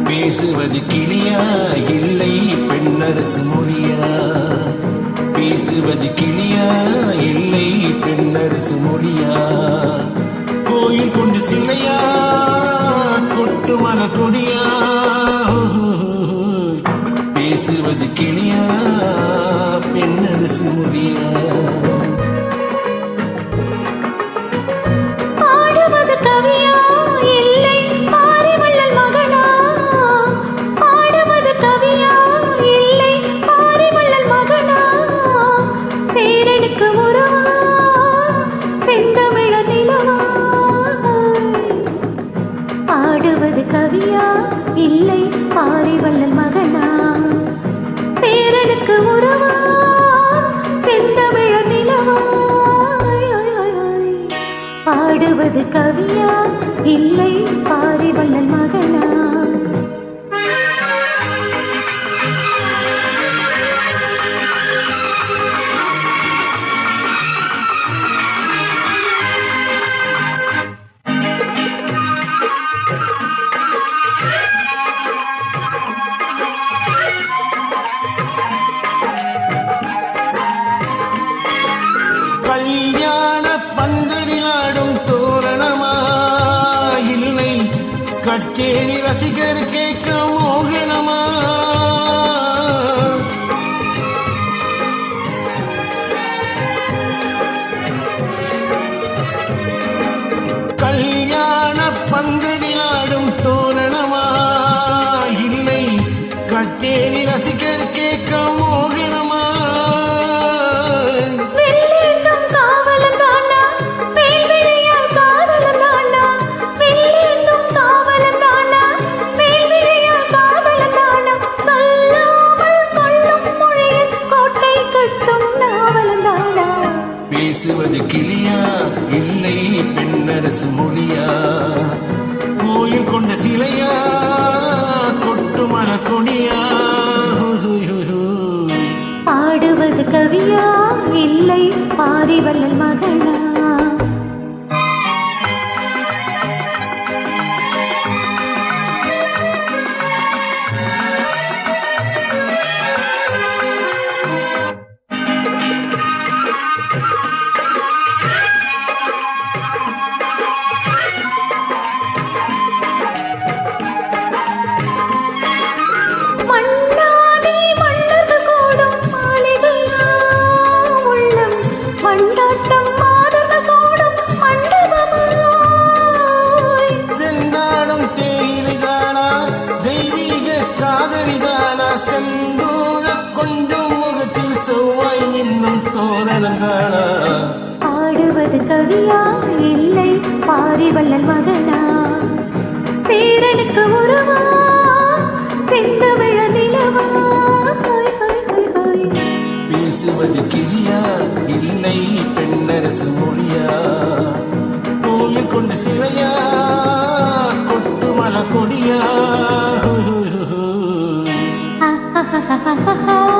பேசுவது கிளியா இல்லை பெண்ணரசு மொழியா? பேசுவது கிளியா இல்லை பெண்ணரசு மொழியா? கோயில் கொண்டு சிலையா கொட்டு மன கொடியா? பேசுவது கிளியா பெண்ணரசு மொழியா? கவியா இல்லை பாரி வள்ளல் மகனா? பேரனுக்கு உறவா செந்தமிழ நிலவா? பாடுவது கவியா இல்லை பாரி வள்ளல் மகனா? கல்யாண பந்தரிலாடும் தோரணமா இல்லை கச்சேரி ரசிகர் கேட்க மோகனமா? கல்யாண பந்தரிலாடும் தோரணமா இல்லை கச்சேரி ரசிகர் கேட்க மோகனமா? பேசுவது கிளியா இல்லை பெண்ணரசு மொழியா? கோயில் கொண்ட சிலையா கொட்டு மன கொடியா? பாடுவது கவியா இல்லை பாரி வள்ளல் மகனா? செந்தூர கொஞ்சம் முகத்தில் செவ்வாய் இன்னும் தோரணங்கானா? பாடுவது கவியா இல்லை பாரி வள்ளல் மகனா? பேரனுக்கு உறவா செந்தமிழ நிலவா? பேசுவது கிளியா இல்லை பெண்ணரசு மொழியா? கோயில் கொண்டு சிலையா கொட்டு மல கொடியா? ha ha ha ha